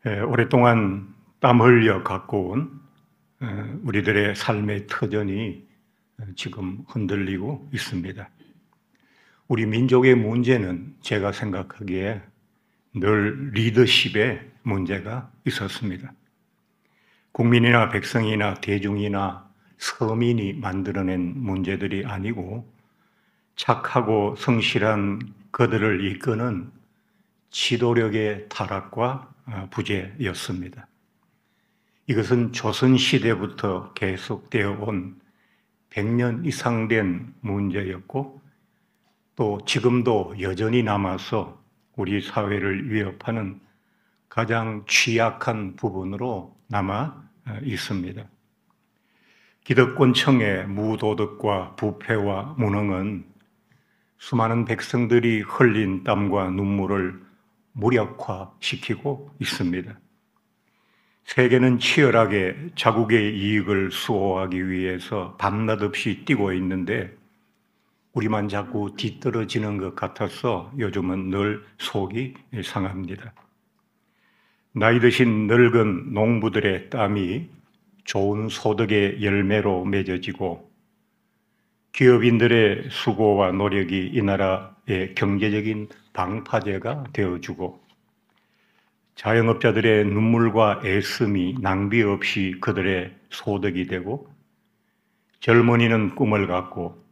오랫동안 땀 흘려 가꿔온 우리들의 삶의 터전이 지금 흔들리고 있습니다. 우리 민족의 문제는 제가 생각하기에 늘 리더십에 문제가 있었습니다. 국민이나 백성이나 대중이나 서민이 만들어낸 문제들이 아니고 착하고 성실한 그들을 이끄는 지도력의 타락과 부재였습니다. 이것은 조선시대부터 계속되어 온 100년 이상 된 문제였고 또 지금도 여전히 남아서 우리 사회를 위협하는 가장 취약한 부분으로 남아 있습니다. 기득권층의 무도덕과 부패와 무능은 수많은 백성들이 흘린 땀과 눈물을 무력화시키고 있습니다. 세계는 치열하게 자국의 이익을 수호하기 위해서 밤낮 없이 뛰고 있는데 우리만 자꾸 뒤떨어지는 것 같아서 요즘은 늘 속이 상합니다. 나이 드신 늙은 농부들의 땀이 좋은 소득의 열매로 맺어지고 기업인들의 수고와 노력이 이 나라의 경제적인 방파제가 되어주고 자영업자들의 눈물과 애씀이 낭비 없이 그들의 소득이 되고 젊은이는 꿈을 갖고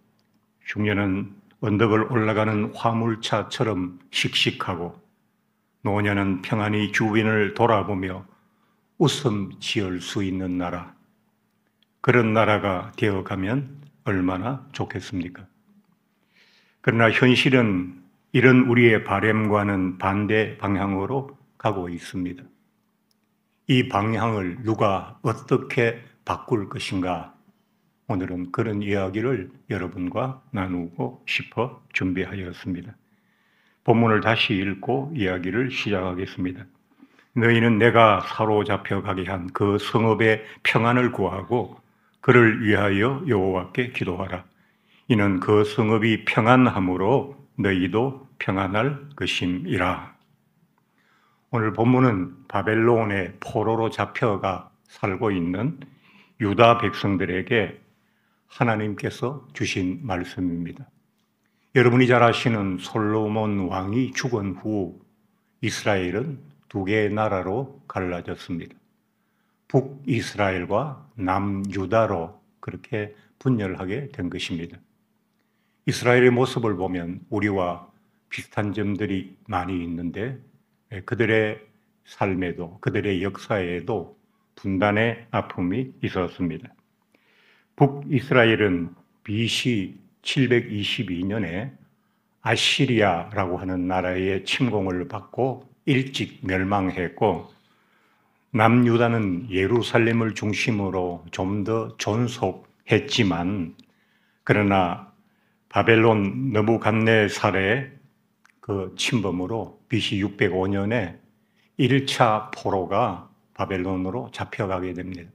중년은 언덕을 올라가는 화물차처럼 씩씩하고 노년은 평안히 주변을 돌아보며 웃음 지을 수 있는 나라, 그런 나라가 되어가면 얼마나 좋겠습니까? 그러나 현실은 이런 우리의 바램과는 반대 방향으로 가고 있습니다. 이 방향을 누가 어떻게 바꿀 것인가? 오늘은 그런 이야기를 여러분과 나누고 싶어 준비하였습니다. 본문을 다시 읽고 이야기를 시작하겠습니다. 너희는 내가 사로잡혀 가게 한 그 성읍의 평안을 구하고 그를 위하여 여호와께 기도하라. 이는 그 성읍이 평안함으로 너희도 평안할 것임이라. 오늘 본문은 바벨론의 포로로 잡혀가 살고 있는 유다 백성들에게 하나님께서 주신 말씀입니다. 여러분이 잘 아시는 솔로몬 왕이 죽은 후 이스라엘은 두 개의 나라로 갈라졌습니다. 북이스라엘과 남유다로 그렇게 분열하게 된 것입니다. 이스라엘의 모습을 보면 우리와 비슷한 점들이 많이 있는데 그들의 삶에도 그들의 역사에도 분단의 아픔이 있었습니다. 북이스라엘은 BC 722년에 아시리아라고 하는 나라의 침공을 받고 일찍 멸망했고 남유다는 예루살렘을 중심으로 좀 더 존속했지만 그러나 바벨론 느부갓네살의 그 침범으로 BC 605년에 1차 포로가 바벨론으로 잡혀가게 됩니다.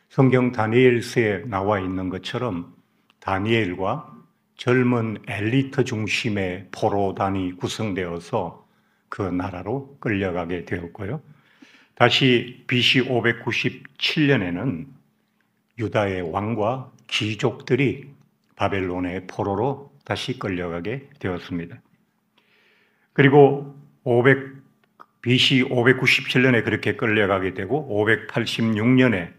성경 다니엘서에 나와 있는 것처럼 다니엘과 젊은 엘리트 중심의 포로단이 구성되어서 그 나라로 끌려가게 되었고요. 다시 BC 597년에는 유다의 왕과 귀족들이 바벨론의 포로로 다시 끌려가게 되었습니다. 그리고 BC 597년에 그렇게 끌려가게 되고 586년에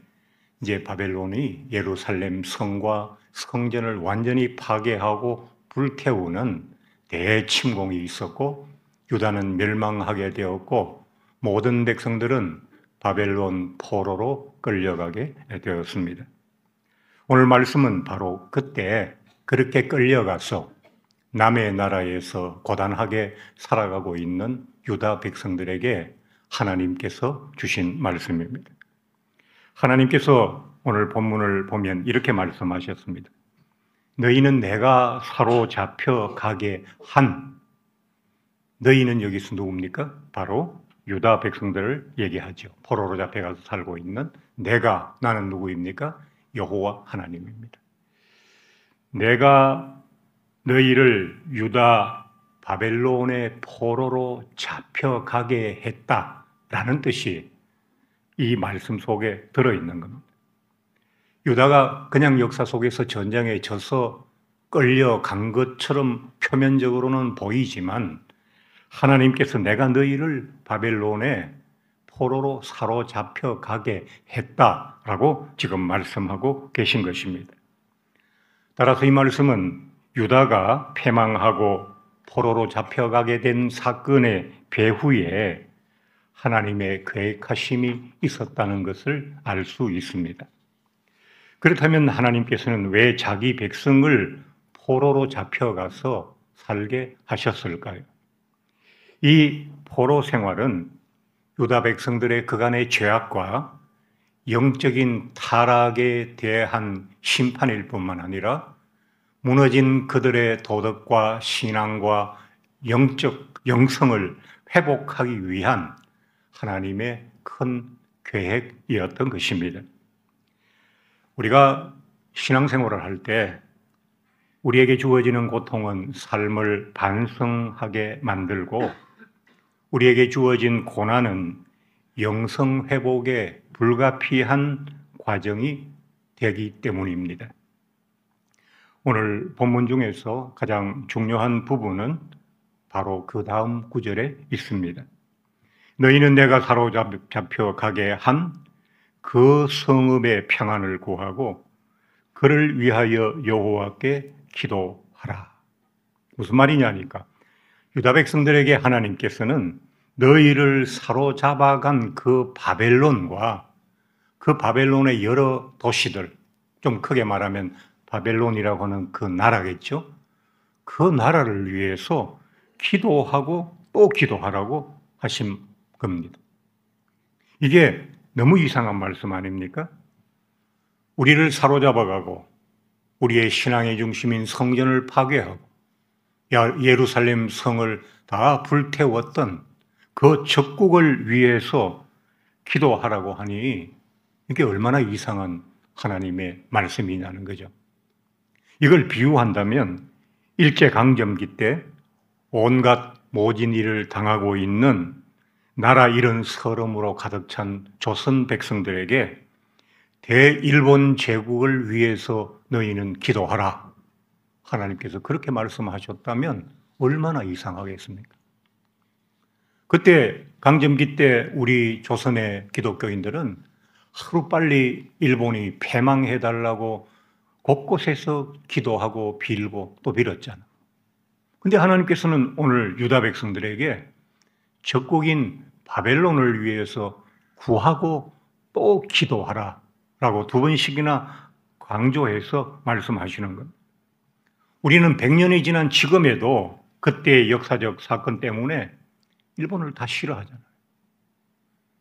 이제 바벨론이 예루살렘 성과 성전을 완전히 파괴하고 불태우는 대침공이 있었고 유다는 멸망하게 되었고 모든 백성들은 바벨론 포로로 끌려가게 되었습니다. 오늘 말씀은 바로 그때 그렇게 끌려가서 남의 나라에서 고단하게 살아가고 있는 유다 백성들에게 하나님께서 주신 말씀입니다. 하나님께서 오늘 본문을 보면 이렇게 말씀하셨습니다. 너희는 내가 사로잡혀 가게 한, 너희는 여기서 누굽니까? 바로 유다 백성들을 얘기하죠. 포로로 잡혀가서 살고 있는 나는 누구입니까? 여호와 하나님입니다. 내가 너희를 유다 바벨론의 포로로 잡혀가게 했다. 라는 뜻이 이 말씀 속에 들어있는 겁니다. 유다가 그냥 역사 속에서 전쟁에 져서 끌려간 것처럼 표면적으로는 보이지만 하나님께서 내가 너희를 바벨론에 포로로 사로잡혀 가게 했다라고 지금 말씀하고 계신 것입니다. 따라서 이 말씀은 유다가 패망하고 포로로 잡혀가게 된 사건의 배후에 하나님의 계획하심이 있었다는 것을 알 수 있습니다. 그렇다면 하나님께서는 왜 자기 백성을 포로로 잡혀가서 살게 하셨을까요? 이 포로 생활은 유다 백성들의 그간의 죄악과 영적인 타락에 대한 심판일 뿐만 아니라 무너진 그들의 도덕과 신앙과 영적 영성을 회복하기 위한 하나님의 큰 계획이었던 것입니다. 우리가 신앙생활을 할 때 우리에게 주어지는 고통은 삶을 반성하게 만들고 우리에게 주어진 고난은 영성 회복에 불가피한 과정이 되기 때문입니다. 오늘 본문 중에서 가장 중요한 부분은 바로 그 다음 구절에 있습니다. 너희는 내가 사로잡혀 가게 한 그 성읍의 평안을 구하고 그를 위하여 여호와께 기도하라. 무슨 말이냐니까 유다 백성들에게 하나님께서는 너희를 사로잡아간 그 바벨론과 그 바벨론의 여러 도시들, 좀 크게 말하면 바벨론이라고 하는 그 나라겠죠. 그 나라를 위해서 기도하고 또 기도하라고 하신 겁니다. 이게 너무 이상한 말씀 아닙니까? 우리를 사로잡아가고 우리의 신앙의 중심인 성전을 파괴하고 예루살렘 성을 다 불태웠던 그 적국을 위해서 기도하라고 하니 이게 얼마나 이상한 하나님의 말씀이냐는 거죠. 이걸 비유한다면 일제강점기 때 온갖 모진 일을 당하고 있는 나라 잃은 서름으로 가득 찬 조선 백성들에게 대일본 제국을 위해서 너희는 기도하라. 하나님께서 그렇게 말씀하셨다면 얼마나 이상하겠습니까? 그때 강점기 때 우리 조선의 기독교인들은 하루빨리 일본이 패망해달라고 곳곳에서 기도하고 빌고 또 빌었잖아. 근데 하나님께서는 오늘 유다 백성들에게 적국인 바벨론을 위해서 구하고 또 기도하라 라고 두 번씩이나 강조해서 말씀하시는 겁니다. 우리는 100년이 지난 지금에도 그때의 역사적 사건 때문에 일본을 다 싫어하잖아요.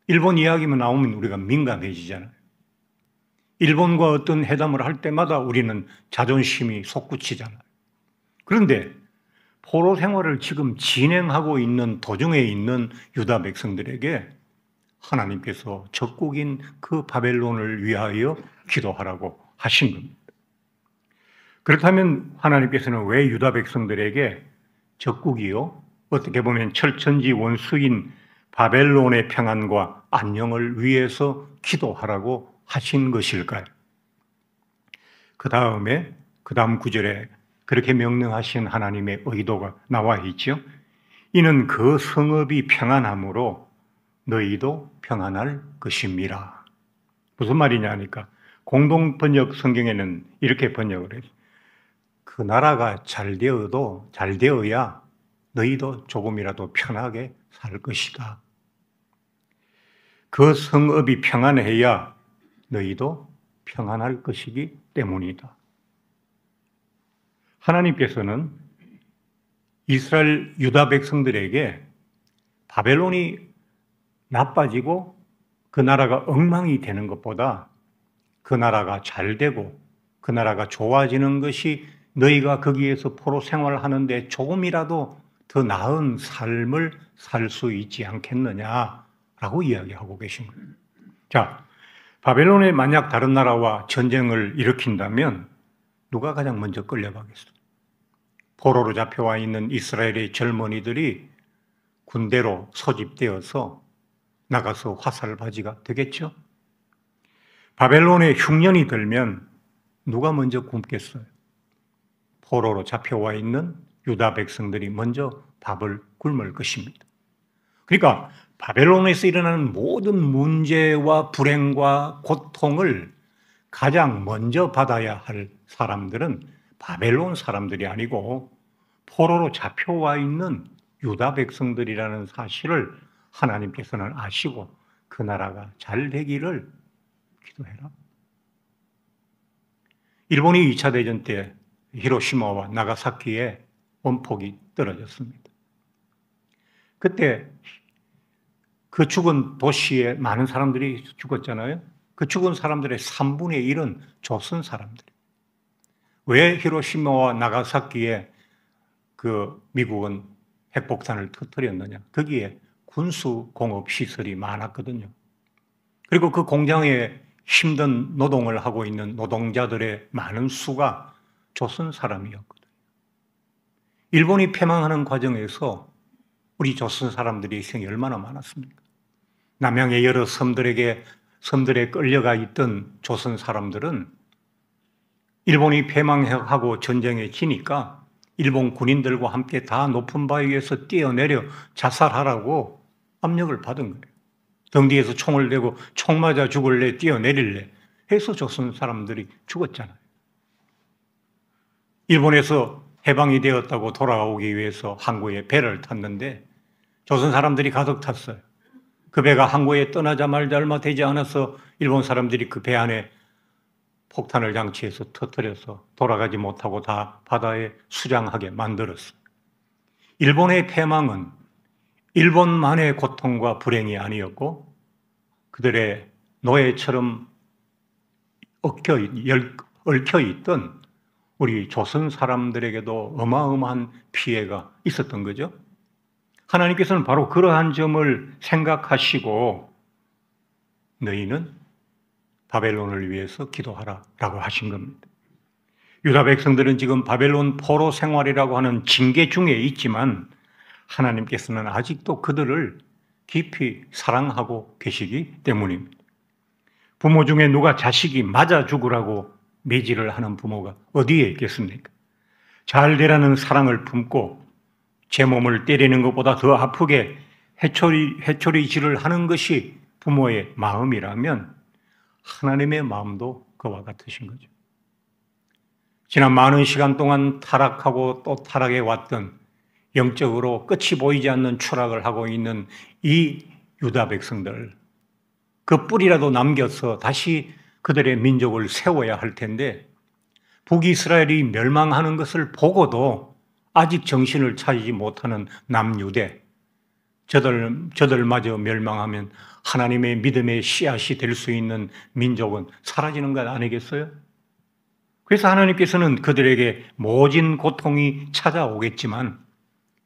일본 이야기만 나오면 우리가 민감해지잖아요. 일본과 어떤 회담을 할 때마다 우리는 자존심이 솟구치잖아요. 그런데 포로 생활을 지금 진행하고 있는 도중에 있는 유다 백성들에게 하나님께서 적국인 그 바벨론을 위하여 기도하라고 하신 겁니다. 그렇다면 하나님께서는 왜 유다 백성들에게 적국이요? 어떻게 보면 철천지 원수인 바벨론의 평안과 안녕을 위해서 기도하라고 하신 것일까요? 그 다음 구절에 그렇게 명령하신 하나님의 의도가 나와 있죠. 이는 그 성읍이 평안함으로 너희도 평안할 것입니다. 무슨 말이냐 하니까 공동 번역 성경에는 이렇게 번역을 해요. 그 나라가 잘 되어야 너희도 조금이라도 편하게 살 것이다. 그 성읍이 평안해야 너희도 평안할 것이기 때문이다. 하나님께서는 이스라엘 유다 백성들에게 바벨론이 나빠지고 그 나라가 엉망이 되는 것보다 그 나라가 잘 되고 그 나라가 좋아지는 것이 너희가 거기에서 포로 생활하는데 조금이라도 더 나은 삶을 살 수 있지 않겠느냐라고 이야기하고 계신 거예요. 자, 바벨론에 만약 다른 나라와 전쟁을 일으킨다면 누가 가장 먼저 끌려가겠어요? 포로로 잡혀와 있는 이스라엘의 젊은이들이 군대로 소집되어서 나가서 화살바지가 되겠죠. 바벨론에 흉년이 들면 누가 먼저 굶겠어요? 포로로 잡혀와 있는 유다 백성들이 먼저 밥을 굶을 것입니다. 그러니까 바벨론에서 일어나는 모든 문제와 불행과 고통을 가장 먼저 받아야 할 사람들은 바벨론 사람들이 아니고 포로로 잡혀와 있는 유다 백성들이라는 사실을 하나님께서는 아시고 그 나라가 잘 되기를 기도해라. 일본이 2차 대전 때 히로시마와 나가사키에 원폭이 떨어졌습니다. 그때 그 죽은 도시에 많은 사람들이 죽었잖아요. 그 죽은 사람들의 3분의 1은 조선 사람들. 왜 히로시마와 나가사키에 그 미국은 핵폭탄을 터뜨렸느냐? 거기에 군수공업시설이 많았거든요. 그리고 그 공장에 힘든 노동을 하고 있는 노동자들의 많은 수가 조선 사람이었거든요. 일본이 패망하는 과정에서 우리 조선 사람들의 희생이 얼마나 많았습니까? 남양의 여러 섬들에 끌려가 있던 조선 사람들은 일본이 패망하고 전쟁에 지니까 일본 군인들과 함께 다 높은 바위 위에서 뛰어내려 자살하라고 압력을 받은 거예요. 등 뒤에서 총을 대고 총 맞아 죽을래 뛰어내릴래 해서 조선 사람들이 죽었잖아요. 일본에서 해방이 되었다고 돌아오기 위해서 항구에 배를 탔는데 조선 사람들이 가득 탔어요. 그 배가 항구에 떠나자마자 얼마 되지 않아서 일본 사람들이 그 배 안에 폭탄을 장치해서 터뜨려서 돌아가지 못하고 다 바다에 수장하게 만들었어요. 일본의 패망은 일본만의 고통과 불행이 아니었고 그들의 노예처럼 얽혀있던 우리 조선 사람들에게도 어마어마한 피해가 있었던 거죠. 하나님께서는 바로 그러한 점을 생각하시고 너희는 바벨론을 위해서 기도하라라고 하신 겁니다. 유다 백성들은 지금 바벨론 포로 생활이라고 하는 징계 중에 있지만 하나님께서는 아직도 그들을 깊이 사랑하고 계시기 때문입니다. 부모 중에 누가 자식이 맞아 죽으라고 매질을 하는 부모가 어디에 있겠습니까? 잘 되라는 사랑을 품고 제 몸을 때리는 것보다 더 아프게 해초리질을 하는 것이 부모의 마음이라면 하나님의 마음도 그와 같으신 거죠. 지난 많은 시간 동안 타락하고 또 타락해 왔던 영적으로 끝이 보이지 않는 추락을 하고 있는 이 유다 백성들, 그 뿌리라도 남겨서 다시 그들의 민족을 세워야 할 텐데 북이스라엘이 멸망하는 것을 보고도 아직 정신을 차리지 못하는 남유대, 저들마저 멸망하면 하나님의 믿음의 씨앗이 될 수 있는 민족은 사라지는 것 아니겠어요? 그래서 하나님께서는 그들에게 모진 고통이 찾아오겠지만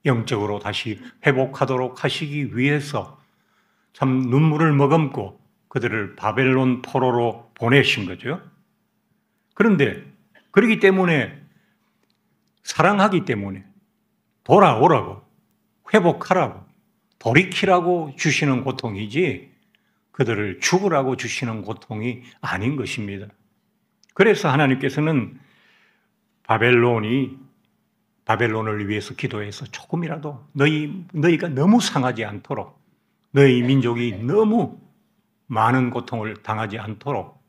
영적으로 다시 회복하도록 하시기 위해서 참 눈물을 머금고 그들을 바벨론 포로로 보내신 거죠. 그런데 그렇기 때문에 사랑하기 때문에 돌아오라고 회복하라고 돌이키라고 주시는 고통이지 그들을 죽으라고 주시는 고통이 아닌 것입니다. 그래서 하나님께서는 바벨론을 위해서 기도해서 조금이라도 너희가 너무 상하지 않도록 너희 민족이 너무 많은 고통을 당하지 않도록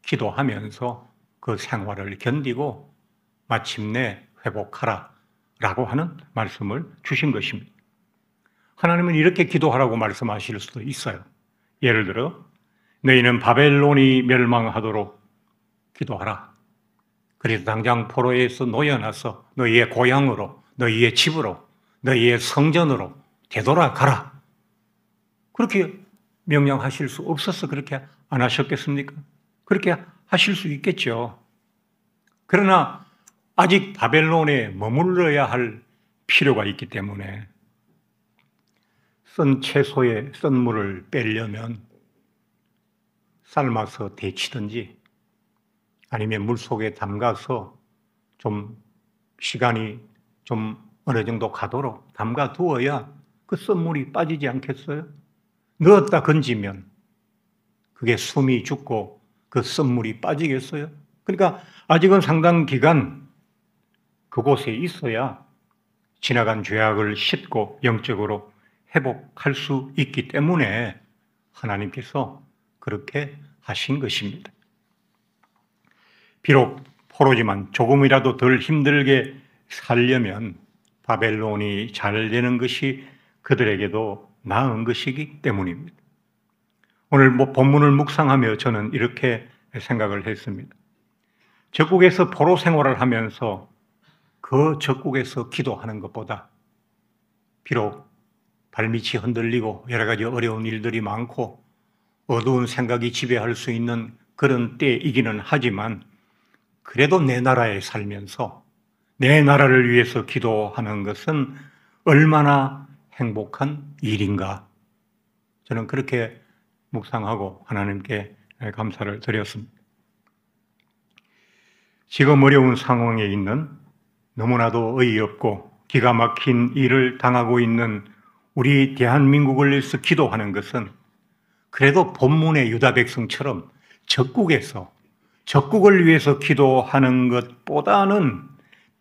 기도하면서 그 생활을 견디고 마침내 회복하라 라고 하는 말씀을 주신 것입니다. 하나님은 이렇게 기도하라고 말씀하실 수도 있어요. 예를 들어 너희는 바벨론이 멸망하도록 기도하라. 그래서 당장 포로에서 놓여나서 너희의 고향으로, 너희의 집으로, 너희의 성전으로 되돌아가라. 그렇게 명령하실 수 없어서 그렇게 안 하셨겠습니까? 그렇게 하실 수 있겠죠. 그러나 아직 바벨론에 머물러야 할 필요가 있기 때문에 썬 채소의 썬물을 빼려면 삶아서 데치든지 아니면 물속에 담가서 좀 시간이 좀 어느 정도 가도록 담가 두어야 그 썬물이 빠지지 않겠어요? 넣었다 건지면 그게 숨이 죽고 그 썬물이 빠지겠어요? 그러니까 아직은 상당 기간 그곳에 있어야 지나간 죄악을 씻고 영적으로 회복할 수 있기 때문에 하나님께서 그렇게 하신 것입니다. 비록 포로지만 조금이라도 덜 힘들게 살려면 바벨론이 잘 되는 것이 그들에게도 나은 것이기 때문입니다. 오늘 본문을 묵상하며 저는 이렇게 생각을 했습니다. 적국에서 포로 생활을 하면서 그 적국에서 기도하는 것보다 비록 발밑이 흔들리고 여러 가지 어려운 일들이 많고 어두운 생각이 지배할 수 있는 그런 때이기는 하지만 그래도 내 나라에 살면서 내 나라를 위해서 기도하는 것은 얼마나 행복한 일인가. 저는 그렇게 묵상하고 하나님께 감사를 드렸습니다. 지금 어려운 상황에 있는 너무나도 어이없고 기가 막힌 일을 당하고 있는 우리 대한민국을 위해서 기도하는 것은 그래도 본문의 유다 백성처럼 적국을 위해서 기도하는 것보다는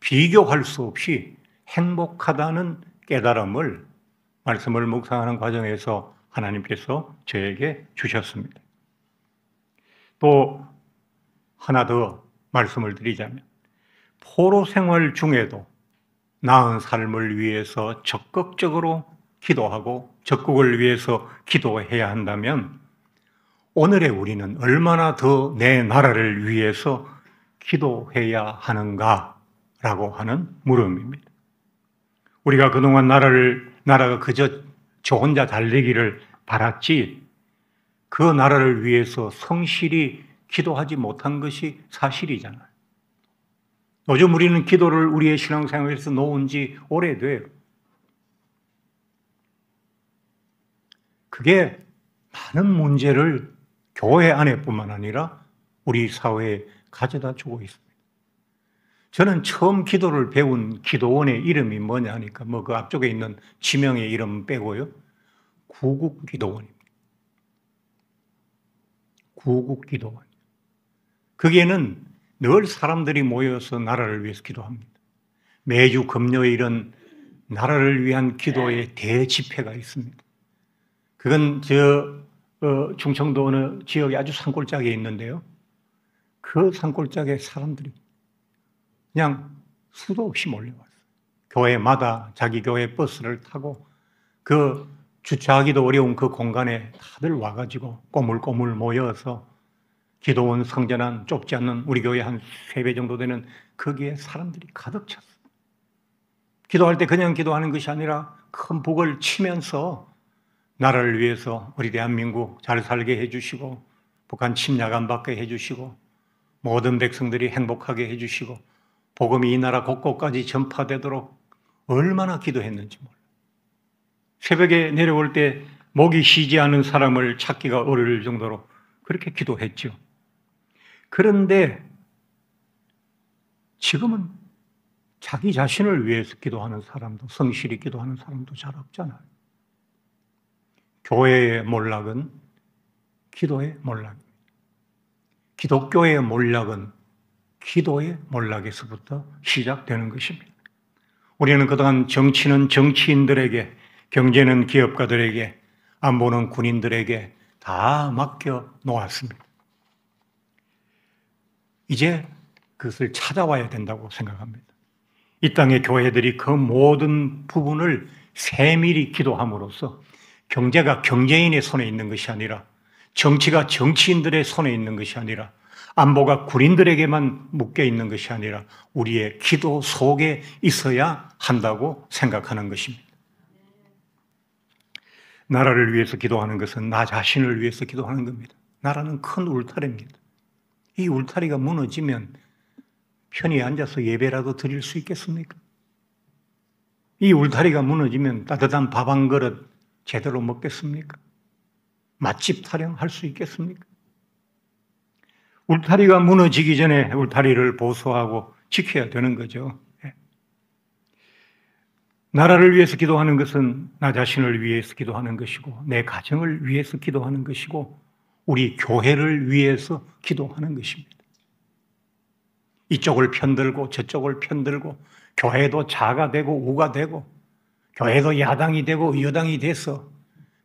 비교할 수 없이 행복하다는 깨달음을 말씀을 묵상하는 과정에서 하나님께서 저에게 주셨습니다. 또 하나 더 말씀을 드리자면 포로 생활 중에도 나은 삶을 위해서 적극적으로 기도하고 적국을 위해서 기도해야 한다면 오늘의 우리는 얼마나 더 내 나라를 위해서 기도해야 하는가라고 하는 물음입니다. 우리가 그동안 나라가 그저 저 혼자 잘 되기를 바랐지 그 나라를 위해서 성실히 기도하지 못한 것이 사실이잖아요. 요즘 우리는 기도를 우리의 신앙생활에서 놓은 지 오래돼요. 그게 많은 문제를 교회 안에뿐만 아니라 우리 사회에 가져다 주고 있습니다. 저는 처음 기도를 배운 기도원의 이름이 뭐냐니까 그 앞쪽에 있는 지명의 이름 빼고요. 구국기도원입니다. 구국기도원. 거기에는 늘 사람들이 모여서 나라를 위해서 기도합니다. 매주 금요일은 나라를 위한 기도의 대집회가 있습니다. 그건 충청도 어느 지역에 아주 산골짜기에 있는데요. 그 산골짜기에 사람들이 그냥 수도 없이 몰려왔어요. 교회마다 자기 교회 버스를 타고 그 주차하기도 어려운 그 공간에 다들 와가지고 꼬물꼬물 모여서 기도원 성전한 좁지 않는 우리 교회 한 3배 정도 되는 거기에 사람들이 가득 찼어요. 기도할 때 그냥 기도하는 것이 아니라 큰 북을 치면서 나라를 위해서 우리 대한민국 잘 살게 해주시고 북한 침략 안 받게 해주시고 모든 백성들이 행복하게 해주시고 복음이 이 나라 곳곳까지 전파되도록 얼마나 기도했는지 몰라요. 새벽에 내려올 때 목이 쉬지 않은 사람을 찾기가 어려울 정도로 그렇게 기도했죠. 그런데 지금은 자기 자신을 위해서 기도하는 사람도 성실히 기도하는 사람도 잘 없잖아요. 교회의 몰락은 기도의 몰락입니다. 기독교의 몰락은 기도의 몰락에서부터 시작되는 것입니다. 우리는 그동안 정치는 정치인들에게, 경제는 기업가들에게, 안보는 군인들에게 다 맡겨 놓았습니다. 이제 그것을 찾아와야 된다고 생각합니다. 이 땅의 교회들이 그 모든 부분을 세밀히 기도함으로써 경제가 경제인의 손에 있는 것이 아니라 정치가 정치인들의 손에 있는 것이 아니라 안보가 군인들에게만 묶여 있는 것이 아니라 우리의 기도 속에 있어야 한다고 생각하는 것입니다. 나라를 위해서 기도하는 것은 나 자신을 위해서 기도하는 겁니다. 나라는 큰 울타리입니다. 이 울타리가 무너지면 편히 앉아서 예배라도 드릴 수 있겠습니까? 이 울타리가 무너지면 따뜻한 밥 한 그릇 제대로 먹겠습니까? 맛집 타령할 수 있겠습니까? 울타리가 무너지기 전에 울타리를 보수하고 지켜야 되는 거죠. 나라를 위해서 기도하는 것은 나 자신을 위해서 기도하는 것이고, 내 가정을 위해서 기도하는 것이고, 우리 교회를 위해서 기도하는 것입니다. 이쪽을 편들고 저쪽을 편들고, 교회도 자가 되고 우가 되고, 교회도 야당이 되고 여당이 돼서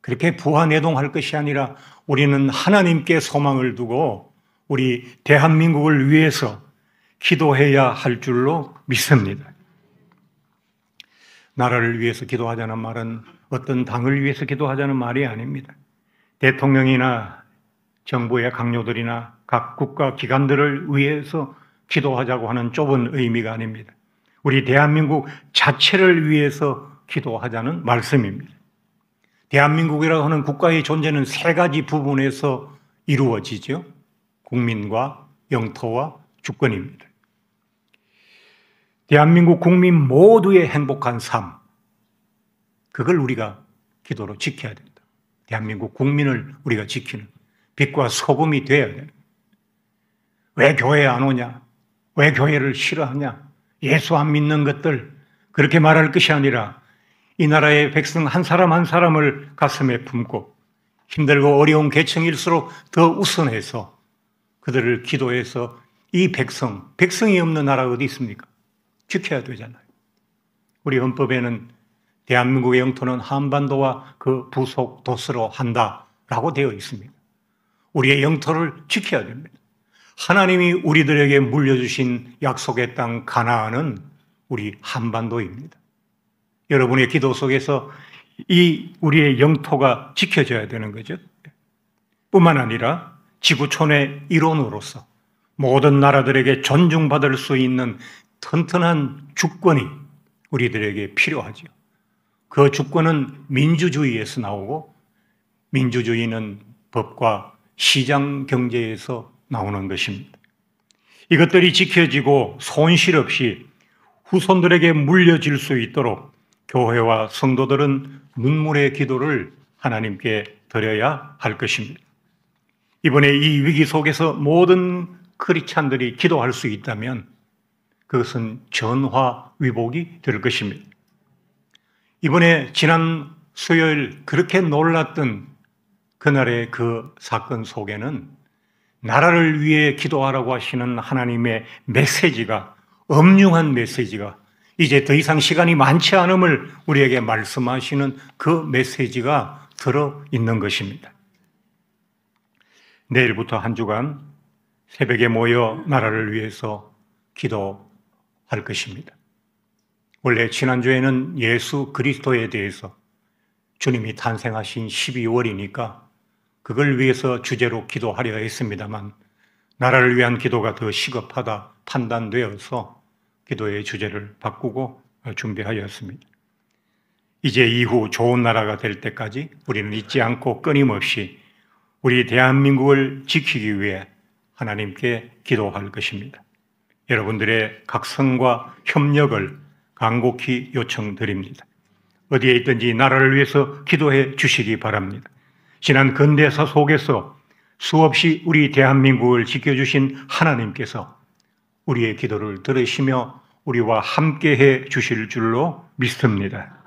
그렇게 부하내동할 것이 아니라, 우리는 하나님께 소망을 두고 우리 대한민국을 위해서 기도해야 할 줄로 믿습니다. 나라를 위해서 기도하자는 말은 어떤 당을 위해서 기도하자는 말이 아닙니다. 대통령이나 정부의 강요들이나 각 국가 기관들을 위해서 기도하자고 하는 좁은 의미가 아닙니다. 우리 대한민국 자체를 위해서 기도하자는 말씀입니다. 대한민국이라고 하는 국가의 존재는 세 가지 부분에서 이루어지죠. 국민과 영토와 주권입니다. 대한민국 국민 모두의 행복한 삶, 그걸 우리가 기도로 지켜야 된다. 대한민국 국민을 우리가 지키는 빛과 소금이 되어야 된다. 왜 교회에 안 오냐? 왜 교회를 싫어하냐? 예수 안 믿는 것들, 그렇게 말할 것이 아니라 이 나라의 백성 한 사람 한 사람을 가슴에 품고 힘들고 어려운 계층일수록 더 우선해서 그들을 기도해서 이 백성이 없는 나라가 어디 있습니까? 지켜야 되잖아요. 우리 헌법에는 대한민국의 영토는 한반도와 그 부속 도서로 한다라고 되어 있습니다. 우리의 영토를 지켜야 됩니다. 하나님이 우리들에게 물려주신 약속의 땅 가나안은 우리 한반도입니다. 여러분의 기도 속에서 이 우리의 영토가 지켜져야 되는 거죠. 뿐만 아니라 지구촌의 일원으로서 모든 나라들에게 존중받을 수 있는 튼튼한 주권이 우리들에게 필요하죠. 그 주권은 민주주의에서 나오고, 민주주의는 법과 시장 경제에서 나오는 것입니다. 이것들이 지켜지고 손실 없이 후손들에게 물려질 수 있도록 교회와 성도들은 눈물의 기도를 하나님께 드려야 할 것입니다. 이번에 이 위기 속에서 모든 크리스찬들이 기도할 수 있다면 그것은 전화위복이 될 것입니다. 이번에 지난 수요일 그렇게 놀랐던 그날의 그 사건 속에는 나라를 위해 기도하라고 하시는 하나님의 메시지가, 엄중한 메시지가, 이제 더 이상 시간이 많지 않음을 우리에게 말씀하시는 그 메시지가 들어있는 것입니다. 내일부터 한 주간 새벽에 모여 나라를 위해서 기도할 것입니다. 원래 지난주에는 예수 그리스도에 대해서, 주님이 탄생하신 12월이니까 그걸 위해서 주제로 기도하려 했습니다만, 나라를 위한 기도가 더 시급하다 판단되어서 기도의 주제를 바꾸고 준비하였습니다. 이제 이후 좋은 나라가 될 때까지 우리는 잊지 않고 끊임없이 우리 대한민국을 지키기 위해 하나님께 기도할 것입니다. 여러분들의 각성과 협력을 간곡히 요청드립니다. 어디에 있든지 나라를 위해서 기도해 주시기 바랍니다. 지난 근대사 속에서 수없이 우리 대한민국을 지켜주신 하나님께서 우리의 기도를 들으시며 우리와 함께해 주실 줄로 믿습니다.